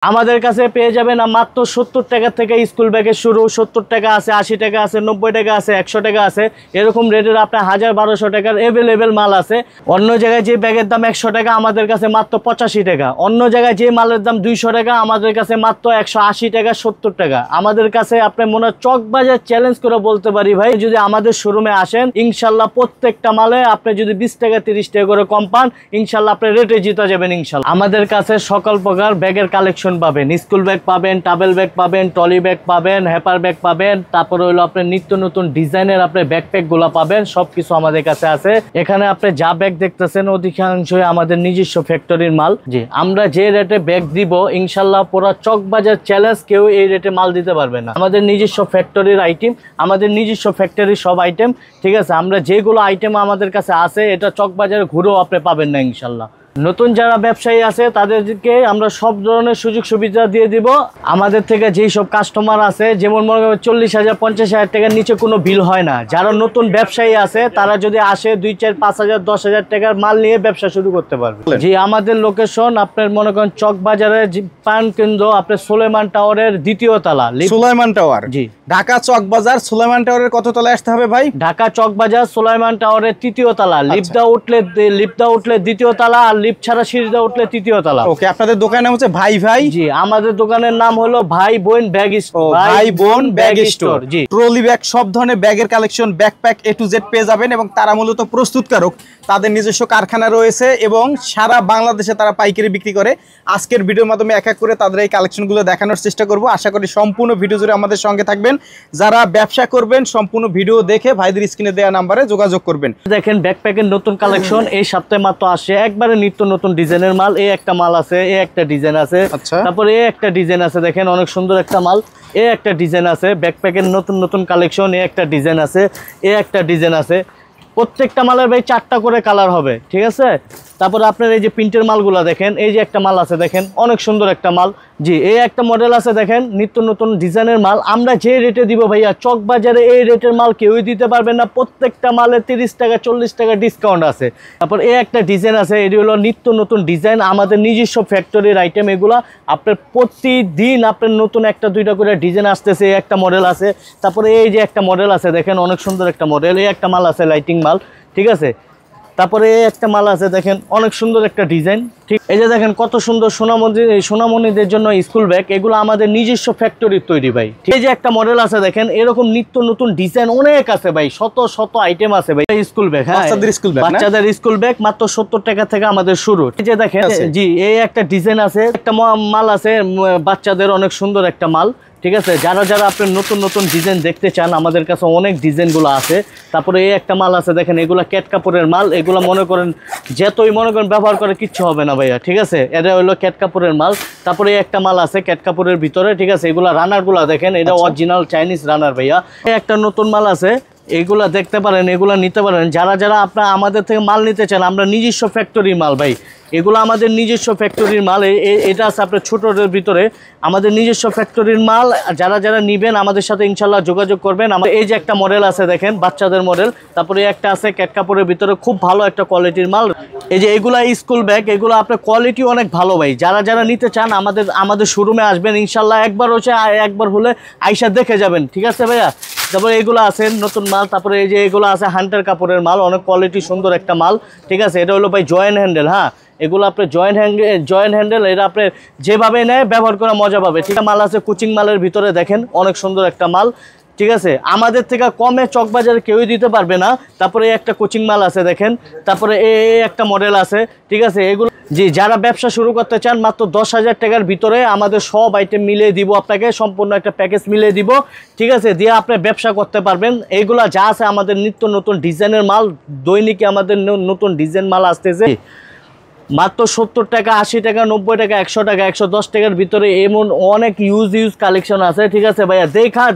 আমাদের কাছে পেয়ে যাবেন মাত্র 70 টাকা থেকে স্কুল ব্যাগের শুরু। 70 টাকা আছে, 80 টাকা আছে, 90 টাকা আছে, 100 টাকা আছে, এরকম রেটের আপনার 1000-1200 টাকার অ্যাভেলেবেল মাল আছে। অন্য জায়গায় যে ব্যাগের দাম 100 টাকা আমাদের কাছে মাত্র 85 টাকা। অন্য জায়গায় যে মালের দাম 200 টাকা আমাদের কাছে মাত্র 180 টাকা, 70 টাকা। আমাদের কাছে আপনি মনে হয় চকবাজার চ্যালেঞ্জ করে বলতে পারি ভাই, যদি আমাদের শোরুমে আসেন ইনশাল্লাহ প্রত্যেকটা মালে আপনি যদি 20 টাকা 30 টাকা করে কম পান, ইনশাল্লাহ আপনি রেটে জিতে যাবেন ইনশাল্লাহ। আমাদের কাছে সকল প্রকার ব্যাগের কালেকশন পাবেন। স্কুল ব্যাগ পাবেন, ট্রাভেল ব্যাগ পাবেন, ট্রলি ব্যাগ পাবেন, হ্যাপার ব্যাগ পাবেন, তারপরে হলো আপনি নিত্য নতুন ডিজাইনের আপনি ব্যাকপ্যাক গুলা পাবেন। সবকিছু আমাদের কাছে আছে। এখানে আপনি যা ব্যাগ দেখতেছেন অধিকাংশই আমাদের নিজস্ব ফ্যাক্টরির মাল। জি, আমরা যে রেটে ব্যাগ দিব ইনশাল্লাহ পুরো চকবাজার চ্যালেঞ্জ কেউ এই রেটে মাল দিতে পারবে না। আমাদের নিজস্ব ফ্যাক্টরির আইটেম, আমাদের নিজস্ব ফ্যাক্টরির সব আইটেম, ঠিক আছে। আমরা যেগুলো আইটেম আমাদের কাছে আছে এটা চকবাজারে ঘুরেও আপনি পাবেন না ইনশাল্লাহ। নতুন যারা ব্যবসায়ী আছে তাদেরকে আমরা সব ধরনের সুযোগ সুবিধা দিয়ে দিব। আমাদের থেকে যেই সব কাস্টমার আছে, যেমন মনে করেন 40,000 50,000 টাকার নিচে কোনো বিল হয় না। যারা নতুন ব্যবসায়ী আছে তারা যদি আসে 2, 4, 5,000 10,000 টাকার মাল নিয়ে ব্যবসা শুরু করতে পারবে। জি, আমাদের লোকেশন আপনার মনে করেন চকবাজারের পান কেন্দ্র, আপনার সুলেমান টাওয়ারের 2য় তলা। সুলেমান টাওয়ার, জি, ঢাকা চকবাজার সুলেমান টাওয়ারের কত তলায় আসতে হবে ভাই? ঢাকা চকবাজার সুলেমান টাওয়ারের 3য় তলা। লিফটটা উঠলে 2য় তলা, আর লিফট ছাড়া সিঁড়িটা উঠলে 3য় তলা। ওকে, আপনাদের দোকানের নাম হচ্ছে ভাই ভাই? জি, আমাদের দোকানের নাম হলো ভাই বোন ব্যাগ স্টোর। ভাই বোন ব্যাগ স্টোর। জি, ট্রলি ব্যাগ, সব ধরনের ব্যাগের collection, backpack A to Z পেয়ে যাবেন। এবং তারা মূলত প্রস্তুতকারক, তাদের নিজস্ব কারখানা রয়েছে এবং সারা বাংলাদেশে তারা পাইকারি বিক্রি করে। আজকের ভিডিওর মাধ্যমে এক এক করে তাদের এই কালেকশনগুলো দেখানোর চেষ্টা করব। আশা করি সম্পূর্ণ ভিডিও জুড়ে আমাদের সঙ্গে থাকবেন। যারা ব্যবসা করবেন সম্পূর্ণ ভিডিও দেখে ভাইদের স্ক্রিনে দেওয়া নাম্বারে যোগাযোগ করবেন। দেখেন ব্যাকপ্যাকের নতুন কালেকশন এই সপ্তাহে মাত্র আসে, একবারে নিত্য নতুন ডিজাইনের মাল। এই একটা মাল আছে, এই একটা ডিজাইন আছে, তারপরে এই একটা ডিজাইন আছে, দেখেন অনেক সুন্দর একটা মাল। এই একটা ডিজাইন আছে, ব্যাকপ্যাকের নতুন নতুন কালেকশন। এই একটা ডিজাইন আছে, এই একটা ডিজাইন আছে। প্রত্যেকটা মালের ভাই 4টা করে কালার হবে, ঠিক আছে। তারপরে আপনার এই যে প্রিন্টের মালগুলো দেখেন, এই যে একটা মাল আছে দেখেন অনেক সুন্দর একটা মাল। জি, এই একটা মডেল আছে দেখেন নিত্য নতুন ডিজাইনের মাল। আমরা যে রেটে দিব ভাইয়া চকবাজারে এই রেটের মাল কেউই দিতে পারবে না। প্রত্যেকটা মালে 30 টাকা 40 টাকা ডিসকাউন্ট আছে। তারপর এই একটা ডিজাইন আছে, এটি হলো নিত্য নতুন ডিজাইন, আমাদের নিজস্ব ফ্যাক্টরির আইটেম এগুলা। আপনার প্রতিদিন আপনার নতুন 1-2টা করে ডিজাইন আসতেছে। এই একটা মডেল আছে, তারপরে এই যে একটা মডেল আছে দেখেন অনেক সুন্দর একটা মডেল। এই একটা মাল আছে লাইটিং মাল, ঠিক আছে। তারপরে এই একটা মাল আছে দেখেন অনেক সুন্দর একটা ডিজাইন, ঠিক। এই যে দেখেন কত সুন্দর সোনামণিদের জন্য স্কুল ব্যাগ, এগুলো আমাদের নিজস্ব ফ্যাক্টরির তৈরি ভাই। এই যে একটা মডেল আছে দেখেন, এরকম নিত্য নতুন ডিজাইন অনেক আছে ভাই, শত শত আইটেম আছে ভাই। স্কুল ব্যাগ, হ্যাঁ, বাচ্চাদের স্কুল ব্যাগ মাত্র 70 টাকা থেকে আমাদের শুরু। এই যে দেখেন, জি, এই একটা ডিজাইন আছে, একটা মাল আছে বাচ্চাদের অনেক সুন্দর একটা মাল, ঠিক আছে। যারা যারা আপনার নতুন নতুন ডিজাইন দেখতে চান আমাদের কাছে অনেক ডিজাইনগুলো আছে। তারপরে এই একটা মাল আছে দেখেন, এগুলা ক্যাট কাপড়ের মাল। এগুলো মনে করেন যেতই মনে করেন ব্যবহার করে কিচ্ছু হবে না ভাইয়া, ঠিক আছে। এটা হলো ক্যাট কাপড়ের মাল। তারপরে এই একটা মাল আছে ক্যাট কাপড়ের ভিতরে, ঠিক আছে। এগুলা রানারগুলা দেখেন, এটা অরিজিনাল চাইনিজ রানার ভাইয়া। এই একটা নতুন মাল আছে, এগুলা দেখতে পারেন, এগুলা নিতে পারেন। যারা যারা আপনার আমাদের থেকে মাল নিতে চান, আমরা নিজস্ব ফ্যাক্টরির মাল ভাই, এগুলো আমাদের নিজস্ব ফ্যাক্টরির মাল। এটা আছে আপনার ছোটোদের ভিতরে, আমাদের নিজস্ব ফ্যাক্টরির মাল। যারা যারা নেবেন আমাদের সাথে ইনশাল্লাহ যোগাযোগ করবেন। এই যে একটা মডেল আছে দেখেন বাচ্চাদের মডেল। তারপরে একটা আছে ক্যাট কাপড়ের ভিতরে, খুব ভালো একটা কোয়ালিটির মাল। এই যে এগুলা স্কুল ব্যাগ, এগুলো আপনার কোয়ালিটি অনেক ভালো ভাই। যারা যারা নিতে চান আমাদের শোরুমে আসবেন ইনশাল্লাহ। একবার হলে আইসা দেখে যাবেন, ঠিক আছে ভাইয়া। তারপরে এগুলো আছে নতুন মাল। তারপরে এই যে এগুলো আছে হান্টার কাপড়ের মাল, অনেক কোয়ালিটি সুন্দর একটা মাল, ঠিক আছে। এটা হলো ভাই জয়েন্ট হ্যান্ডেল, হ্যাঁ, এগুলো আপনার জয়েন্ট হ্যান্ডেল। এটা আপনার যেভাবে নেয় ব্যবহার করে মজা পাবে, ঠিক আছে। মাল আছে কোচিং মালের ভিতরে দেখেন অনেক সুন্দর একটা মাল, ঠিক আছে। আমাদের থেকে কমে চকবাজারে কেউই দিতে পারবে না। তারপরে একটা কোচিং মাল আছে দেখেন। তারপরে এই একটা মডেল আছে, ঠিক আছে। এগুলো জি, যারা ব্যবসা শুরু করতে চান মাত্র 10,000 টাকার ভিতরে আমাদের সব আইটেম মিলিয়ে দিব আপনাকে, সম্পূর্ণ একটা প্যাকেজ মিলিয়ে দিব, ঠিক আছে। দিয়ে আপনি ব্যবসা করতে পারবেন। এইগুলা যা আছে আমাদের নিত্য নতুন ডিজাইনের মাল, দৈনিক আমাদের নতুন ডিজাইন মাল আসতেছে। মাত্র 70 টাকা 80 টাকা 90 টাকা 100 টাকা 110 টাকার ভিতরে এমন অনেক ইউজ কালেকশন আছে, ঠিক আছে ভাইয়া।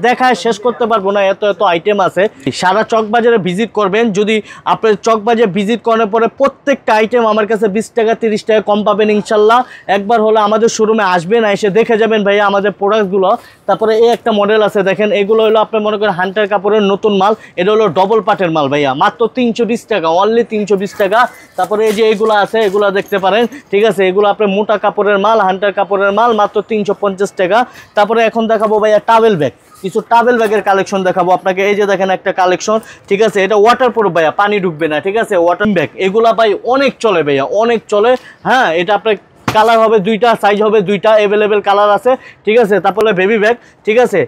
দেখায় শেষ করতে পারবো না, এত এত আইটেম আছে। সারা চকবাজারে ভিজিট করবেন। যদি আপনি চকবাজারে ভিজিট করার পরে প্রত্যেকটা আইটেম আমার কাছে 20 টাকা 30 টাকা কম পাবেন ইনশাল্লাহ। একবার হলে আমাদের শোরুমে আসবেন, এসে দেখে যাবেন ভাইয়া আমাদের প্রোডাক্টগুলো। তারপরে এই একটা মডেল আছে দেখেন, এগুলো হলো আপনার মনে করেন হান্টার কাপড়ের নতুন মাল। এটা হলো ডবল পাটের মাল ভাইয়া, মাত্র 320 টাকা, অনলি 320 টাকা। তারপরে এই যে এগুলো আছে, এগুলো দেখতে পারেন, ঠিক আছে। এগুলো আপনার মোটা কাপড়ের মাল, হান্টার কাপড়ের মাল, মাত্র 350 টাকা। তারপরে এখন দেখাবো ভাইয়া টাওয়েল ব্যাগ, কিছু টাওয়েল ব্যাগের কালেকশন দেখাবো আপনাকে। এই যে দেখেন একটা কালেকশন, ঠিক আছে, এটা ওয়াটারপ্রুফ ভাইয়া, পানি ঢুকবে না, ঠিক আছে, ওয়াটার ব্যাগ। এগুলা ভাই অনেক চলে ভাইয়া, অনেক চলে। হ্যাঁ, এটা আপনার কালার হবে দুইটা, সাইজ হবে দুইটা, অ্যাভেলেবেল কালার আছে, ঠিক আছে। তারপরে বেবি ব্যাগ, ঠিক আছে।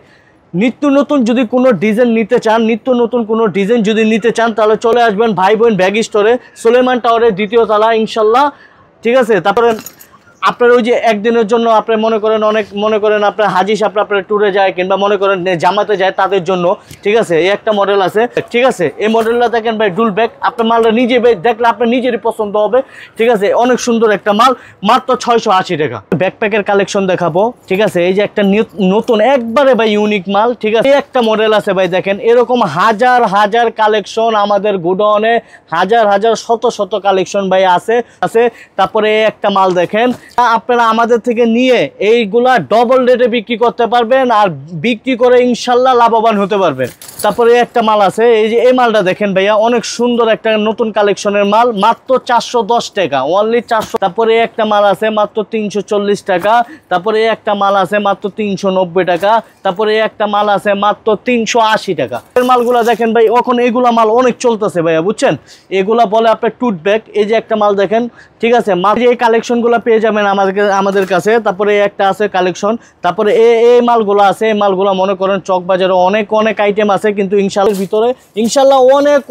নিত্য নতুন যদি কোনো ডিজাইন নিতে চান, নিত্য নতুন কোনো ডিজাইন যদি নিতে চান, তাহলে চলে আসবেন ভাই বোন ব্যাগ স্টোরে, সুলেমান টাওয়ারের 2য় তলা, ইনশাল্লাহ, ঠিক আছে। তারপরে আপনার ওই যে একদিনের জন্য আপনি মনে করেন আপনার হাজি সাহেব আপনার ট্যুরে যায় কিংবা মনে করেন জামাতে যায়, তাদের জন্য, ঠিক আছে, এই একটা মডেল আছে, ঠিক আছে। এই মডেলটা দেখেন ভাই ডুল ব্যাগ, আপনার মালটা নিজে দেখলে আপনার নিজেরই পছন্দ হবে, ঠিক আছে। অনেক সুন্দর একটা মাল, মাত্র 680 টাকা। ব্যাকপ্যাকের কালেকশন দেখাবো, ঠিক আছে। এই যে একটা নতুন একবারে ভাই ইউনিক মাল, ঠিক আছে। এই একটা মডেল আছে ভাই, দেখেন এরকম হাজার হাজার কালেকশন আমাদের গোডাউনে, হাজার হাজার শত শত কালেকশন ভাই আছে। তারপরে একটা মাল দেখেন, আপনারা আমাদের থেকে নিয়ে এইগুলা ডবল রেটে বিক্রি করতে পারবেন, আর বিক্রি করে ইনশাল্লাহ লাভবান হতে পারবেন। তারপরে একটা মাল আছে, এই যে এই মালটা দেখেন ভাইয়া, অনেক সুন্দর একটা নতুন কালেকশনের মাল, মাত্র 410 টাকা, অনলি 400। তারপরে একটা মাল আছে মাত্র 340 টাকা। তারপরে একটা মাল আছে মাত্র 390 টাকা। তারপরে একটা মাল আছে মাত্র 380 টাকা। এর মালগুলা দেখেন ভাই, এখন এগুলা মাল অনেক চলতেছে ভাইয়া, বুঝছেন। এগুলা বলে আপনার টুথ ব্যাগ। এই যে একটা মাল দেখেন, ঠিক আছে, এই কালেকশনগুলো পেয়ে যাবেন আমাদের কাছে। তারপরে একটা আছে কালেকশন, তারপরে এই মালগুলো আছে। এই মালগুলো মনে করেন চক বাজারে অনেক আইটেম আছে, কিন্তু ইনশাআল্লাহ ভিতরে ইনশাআল্লাহ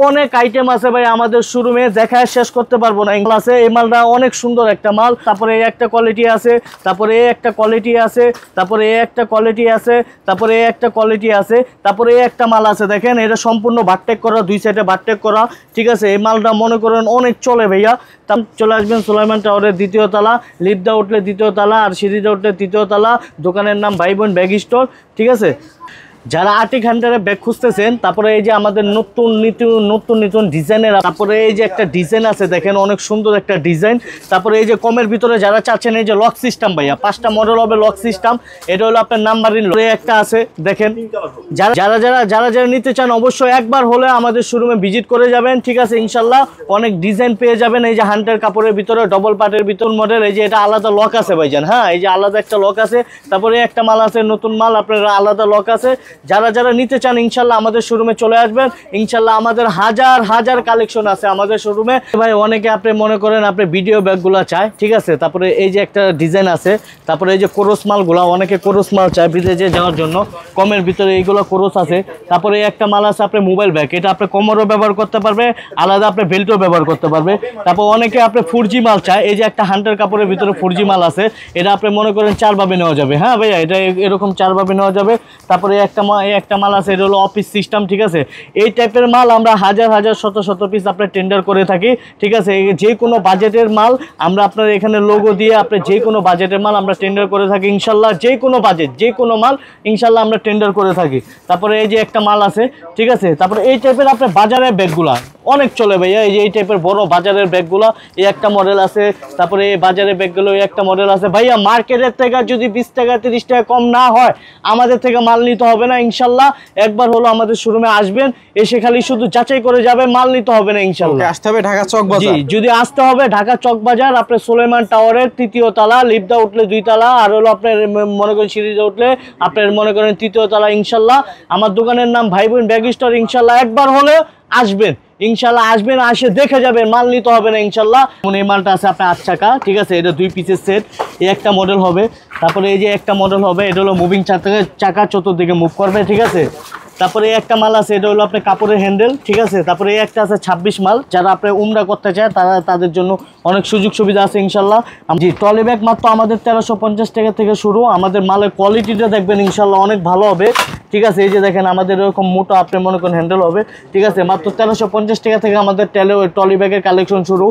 অনেক আইটেম আছে ভাই, আমাদের শোরুমে দেখায় শেষ করতে পারবো না। এগুলো আছে, এই মালটা অনেক সুন্দর একটা মাল। তারপরে একটা কোয়ালিটি আছে, তারপরে একটা কোয়ালিটি আছে, তারপরে একটা কোয়ালিটি আছে, তারপরে একটা কোয়ালিটি আছে, তারপরে একটা মাল আছে দেখেন, এটা সম্পূর্ণ বারটেক করা, দুই সাইডে বারটেক করা, ঠিক আছে। এই মালটা মনে করেন অনেক চলে ভাইয়া। চলে আসবেন সুলাইমান টাওয়ারের 2য় তলা, লিফটে উঠলে 2য় তলা, আর সিঁড়িতে উঠলে 3য় তলা। দোকানের নাম ভাই বোন ব্যাগ স্টোর, ঠিক আছে। যারা আর্টিক হান্টারে ব্যাগ খুঁজতেছেন, তারপরে এই যে আমাদের নতুন ডিজাইনের, তারপরে এই যে একটা ডিজাইন আছে দেখেন, অনেক সুন্দর একটা ডিজাইন। তারপরে এই যে কমের ভিতরে যারা চাচ্ছেন, এই যে লক সিস্টেম ভাইয়া, 5টা মডেল হবে লক সিস্টেম। এটা হলো আপনার নাম্বারিং একটা আছে দেখেন। যারা নিতে চান, অবশ্যই একবার হলে আমাদের শোরুমে ভিজিট করে যাবেন, ঠিক আছে। ইনশাল্লাহ অনেক ডিজাইন পেয়ে যাবেন। এই যে হান্টার কাপড়ের ভিতরে ডবল পার্টের ভিতর মডেল, এই যে এটা আলাদা লক আছে ভাইজান, হ্যাঁ, এই যে আলাদা একটা লক আছে। তারপরে একটা মাল আছে নতুন মাল, আপনার আলাদা লক আছে। যারা নিতে চান ইনশাল্লাহ আমাদের শোরুমে চলে আসবেন। ইনশাল্লাহ আমাদের হাজার হাজার কালেকশন আছে আমাদের শোরুমে ভাই। অনেকে আপনি মনে করেন আপনি ভিডিও ব্যাগগুলো চায়, ঠিক আছে। তারপরে এই যে একটা ডিজাইন আছে, তারপরে এই যে কোরস মালগুলো, অনেকে কোরস মাল চায় বিদেশে যাওয়ার জন্য, কমের ভিতরে এইগুলো কোরস আছে। তারপরে একটা মাল আছে আপনার মোবাইল ব্যাগ, এটা আপনি কোমরও ব্যবহার করতে পারবে, আলাদা আপনি বেল্টও ব্যবহার করতে পারবে। তারপর অনেকে আপনি 4G মাল চায়, এই যে একটা হান্টার কাপড়ের ভিতরে 4G মাল আছে, এটা আপনি মনে করেন 4 ভাবে নেওয়া যাবে, হ্যাঁ ভাইয়া, এটা এরকম 4 ভাবে নেওয়া যাবে। তারপরে একটা মাল আছে, এটা হলো অফিস সিস্টেম, ঠিক আছে। এই টাইপের মাল আমরা হাজার হাজার শত পিস আপনার টেন্ডার করে থাকি, ঠিক আছে। যে কোনো বাজেটের মাল আমরা আপনার এখানে লোগো দিয়ে আপনি যে কোনো বাজেটের মাল আমরা টেন্ডার করে থাকি ইনশাল্লাহ। যে কোনো বাজেট, যে কোনো মাল ইনশাল্লাহ আমরা টেন্ডার করে থাকি। তারপরে এই যে একটা মাল আছে, ঠিক আছে। তারপরে এই টাইপের আপনার বাজারের ব্যাগগুলা অনেক চলে ভাইয়া, এই যে এই টাইপের বড় বাজারের ব্যাগগুলো, এই একটা মডেল আছে। তারপরে এই বাজারের ব্যাগগুলো এই একটা মডেল আছে ভাইয়া। মার্কেটের থেকে যদি 20 টাকা 30 টাকা কম না হয়, আমাদের থেকে মাল নিতে হবে না ইনশাল্লাহ। একবার হলো আমাদের শোরুমে আসবেন, এসে খালি শুধু যাচাই করে যাবেন, মাল নিতে হবে না ইনশাল্লাহ। আসতে হবে ঢাকা চক বাজার, জি, যদি আসতে হবে ঢাকা চক বাজার, আপনার সুলেমান টাওয়ারের 3য় তলা, লিফটে উঠলে 2 তলা, আর হলো আপনার মনে করেন সিঁড়িতে উঠলে আপনার মনে করেন 3য় তলা ইনশাল্লাহ। আমার দোকানের নাম ভাই বোন ব্যাগ স্টোর। ইনশাল্লাহ একবার হলে আসবেন, ইনশাল্লাহ আসবেন, আসে দেখে যাবেন, মাল নিতে হবে না ইনশাল্লাহ। এই মালটা আছে আপনার 8 টাকা, ঠিক আছে। এটা 2 পিসের সেট, এই একটা মডেল হবে। তারপরে এই যে একটা মডেল হবে, এটা হলো মুভিং চাকা, চতুর্দিকে মুভ করবে, ঠিক আছে। তারপরে একটা মাল আছে, এটা হলো আপনার কাপড়ের হ্যান্ডেল, ঠিক আছে। তারপরে একটা আছে 26 মাল, যারা আপনি উমরা করতে চায় তাদের জন্য অনেক সুযোগ সুবিধা আছে ইনশাল্লাহ। জি, ট্রলি ব্যাগ মাত্র আমাদের 1350 টাকা থেকে শুরু। আমাদের মালের কোয়ালিটিটা দেখবেন ইনশাল্লাহ অনেক ভালো হবে, ঠিক আছে। এই যে দেখেন আমাদের এরকম মোটা আপনি মনে করেন হ্যান্ডেল হবে, ঠিক আছে। মাত্র 1350 টাকা থেকে আমাদের ট্রলি ব্যাগের কালেকশন শুরু।